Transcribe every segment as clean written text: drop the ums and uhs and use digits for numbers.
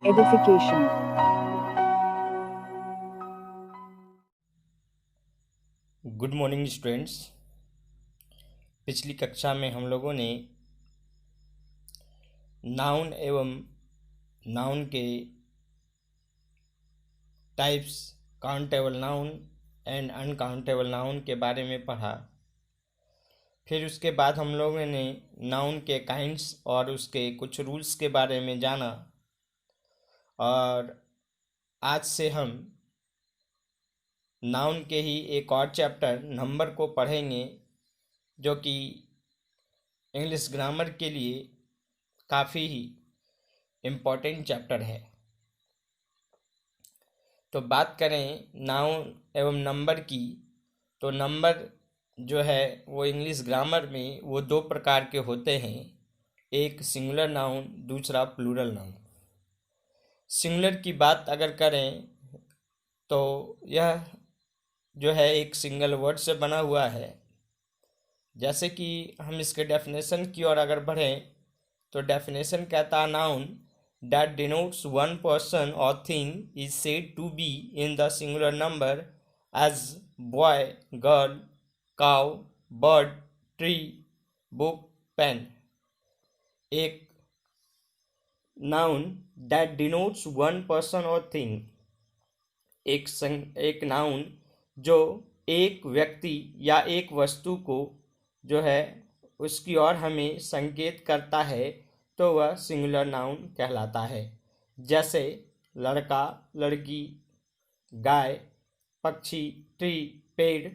edification, good morning students. पिछली कक्षा में हम लोगों ने नाउन एवं नाउन के types, countable noun and uncountable noun के बारे में पढ़ा। फिर उसके बाद हम लोगों ने नाउन के काइंड्स और उसके कुछ रूल्स के बारे में जाना। और आज से हम नाउन के ही एक और चैप्टर नंबर को पढ़ेंगे, जो कि इंग्लिश ग्रामर के लिए काफ़ी ही इम्पोर्टेंट चैप्टर है। तो बात करें नाउन एवं नंबर की, तो नंबर जो है वो इंग्लिश ग्रामर में वो दो प्रकार के होते हैं, एक सिंगुलर नाउन, दूसरा प्लूरल नाउन। सिंगुलर की बात अगर करें तो यह जो है एक सिंगल वर्ड से बना हुआ है। जैसे कि हम इसके डेफिनेशन की ओर अगर बढ़ें तो डेफिनेशन कहता है noun that denotes one person or thing is said to be in the singular number as boy, girl, cow, bird, tree, book, pen। एक noun that denotes one person or thing, एक noun जो एक व्यक्ति या एक वस्तु को जो है उसकी ओर हमें संकेत करता है, तो वह सिंगुलर नाउन कहलाता है। जैसे लड़का, लड़की, गाय, पक्षी, ट्री, पेड़,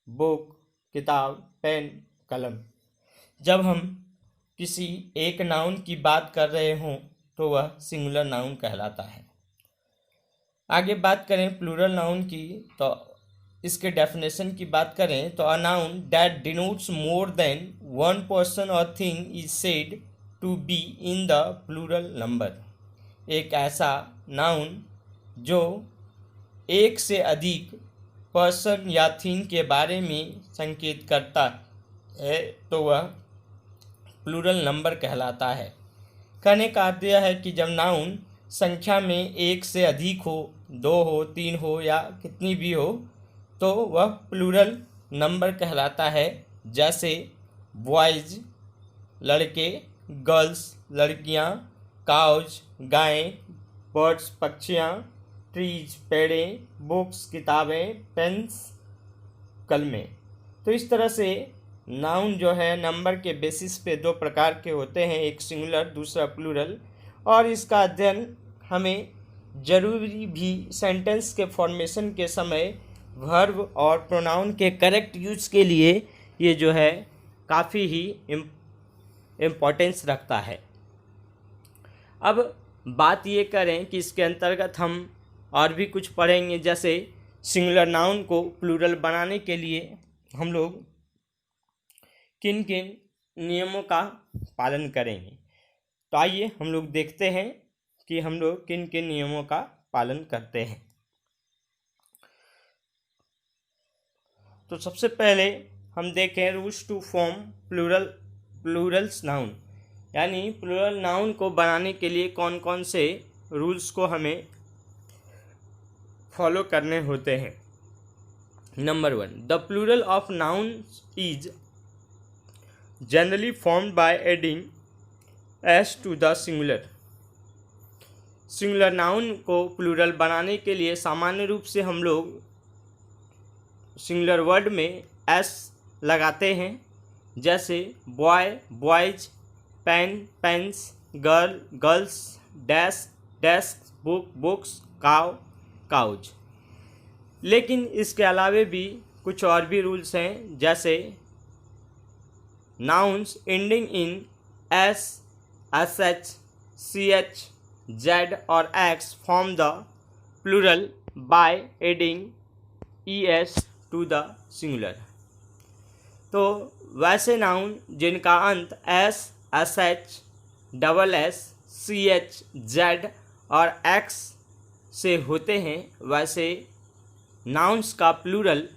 बुक, किताब, पेन, कलम। जब हम किसी एक नाउन की बात कर रहे हों तो वह सिंगुलर नाउन कहलाता है। आगे बात करें प्लूरल नाउन की, तो इसके डेफिनेशन की बात करें तो a noun that denotes more than one person or thing is said to be in the plural number. एक ऐसा नाउन जो एक से अधिक पर्सन या थिंग के बारे में संकेत करता है, तो वह प्लूरल नंबर कहलाता है। कहने का अर्थ यह है कि जब नाउन संख्या में एक से अधिक हो, दो हो, तीन हो या कितनी भी हो, तो वह प्लूरल नंबर कहलाता है। जैसे बॉयज लड़के, गर्ल्स लड़कियां, काउज गायें, बर्ड्स पक्षियां, ट्रीज पेड़ें, बुक्स किताबें, पेन्स कलमें। तो इस तरह से नाउन जो है नंबर के बेसिस पे दो प्रकार के होते हैं, एक सिंगुलर दूसरा प्लूरल। और इसका अध्ययन हमें जरूरी भी सेंटेंस के फॉर्मेशन के समय वर्ब और प्रोनाउन के करेक्ट यूज के लिए ये जो है काफ़ी ही इम्पोर्टेंस रखता है। अब बात ये करें कि इसके अंतर्गत हम और भी कुछ पढ़ेंगे। जैसे सिंगुलर नाउन को प्लूरल बनाने के लिए हम लोग किन किन नियमों का पालन करेंगे, तो आइए हम लोग देखते हैं कि हम लोग किन किन नियमों का पालन करते हैं। तो सबसे पहले हम देखें rules to form plurals noun, यानी प्लूरल नाउन को बनाने के लिए कौन कौन से रूल्स को हमें फॉलो करने होते हैं। Number 1, the plural of noun is generally formed by adding s to the singular. Singular noun को प्लूरल बनाने के लिए सामान्य रूप से हम लोग सिंगुलर वर्ड में एस लगाते हैं। जैसे boy boys, pen pens, girl girls, desk desk, book books, cow cows. लेकिन इसके अलावे भी कुछ और भी रूल्स हैं। जैसे nouns ending in S, S H, C H, Z और X form the plural by adding E S to the singular. तो वैसे नाउन जिनका अंत S, S H, double S, C H, Z और एक्स से होते हैं, वैसे नाउन्स का प्लूरल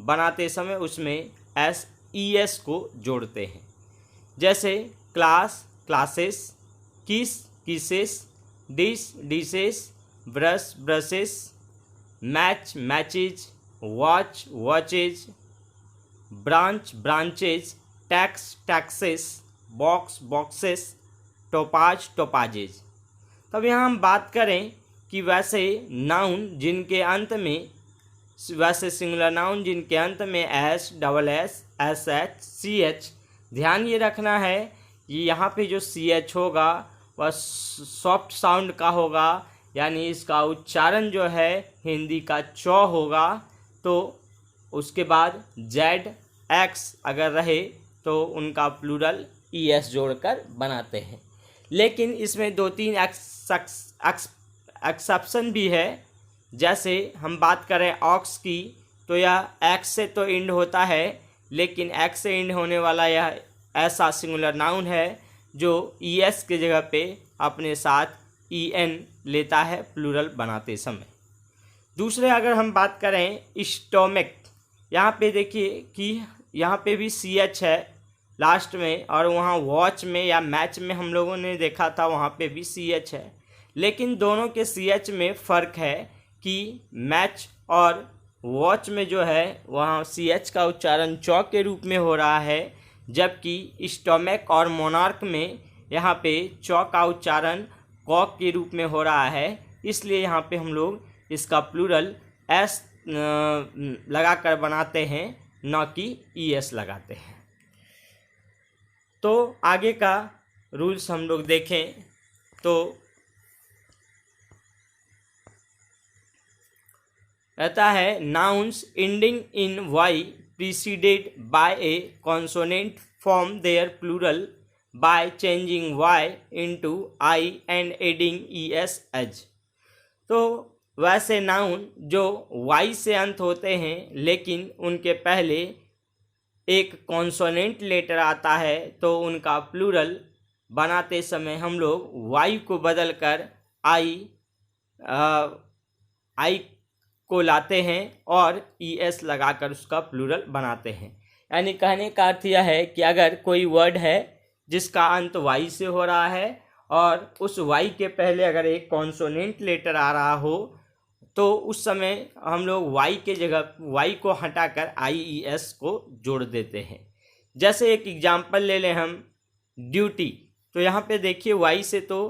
बनाते समय उसमें एस ई एस को जोड़ते हैं। जैसे class classes, kiss kisses, dish dishes, brush brushes, match matches, watch watches, branch branches, tax taxes, box boxes, topaz topazes. तब यहाँ हम बात करें कि वैसे नाउन जिनके अंत में, वैसे सिंगुलर नाउन जिनके अंत में s, double s, S H, सी एच, ध्यान ये रखना है कि यहाँ पे जो सी एच होगा वह सॉफ्ट साउंड का होगा, यानी इसका उच्चारण जो है हिंदी का चौ होगा। तो उसके बाद जेड एक्स अगर रहे तो उनका प्लूरल ई एस जोड़कर बनाते हैं। लेकिन इसमें 2-3 एक्सेप्शन भी है। जैसे हम बात करें ऑक्स की, तो यह एक्स से तो इंड होता है, लेकिन एक्स से इंड होने वाला यह ऐसा सिंगुलर नाउन है जो ई एस के जगह पे अपने साथ ई एन लेता है प्लूरल बनाते समय। दूसरे अगर हम बात करें स्टोमक, यहाँ पे देखिए कि यहाँ पे भी सी एच है लास्ट में, और वहाँ वॉच में या मैच में हम लोगों ने देखा था वहाँ पे भी सी एच है। लेकिन दोनों के सी एच में फ़र्क है कि मैच और वॉच में जो है वहाँ सी एच का उच्चारण चौ के रूप में हो रहा है, जबकि स्टोमक और मोनार्क में यहाँ पे चौ का उच्चारण कॉक के रूप में हो रहा है। इसलिए यहाँ पे हम लोग इसका प्लूरल एस लगा कर बनाते हैं, न कि ई एस लगाते हैं। तो आगे का रूल्स हम लोग देखें तो रहता है nouns ending in y preceded by a consonant form their plural by changing y into I and adding es edge। तो वैसे नाउन जो y से अंत होते हैं लेकिन उनके पहले एक कॉन्सोनेंट लेटर आता है, तो उनका प्लूरल बनाते समय हम लोग y को बदलकर आई को लाते हैं और ई एस लगाकर उसका प्लूरल बनाते हैं। यानी कहने का अर्थ यह है कि अगर कोई वर्ड है जिसका अंत वाई से हो रहा है और उस वाई के पहले अगर एक कॉन्सोनेंट लेटर आ रहा हो, तो उस समय हम लोग वाई के जगह वाई को हटाकर आई ई एस को जोड़ देते हैं। जैसे एक एग्जांपल ले लें हम, ड्यूटी, तो यहाँ पे देखिए वाई से तो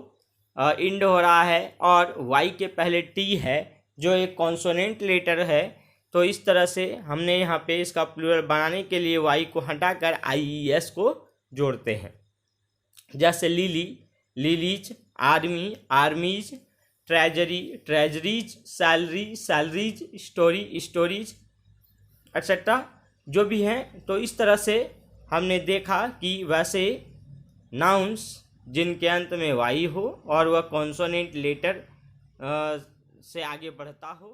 इंड हो रहा है और वाई के पहले टी है जो एक कॉन्सोनेंट लेटर है। तो इस तरह से हमने यहाँ पे इसका प्लूरल बनाने के लिए वाई को हटाकर आई ई एस को जोड़ते हैं। जैसे lily, lilies, army, आर्मीज, treasury, treasuries, salary, salaries, story, stories, etcetera जो भी हैं। तो इस तरह से हमने देखा कि वैसे नाउन्स जिनके अंत में वाई हो और वह कॉन्सोनेंट लेटर से आगे बढ़ता हो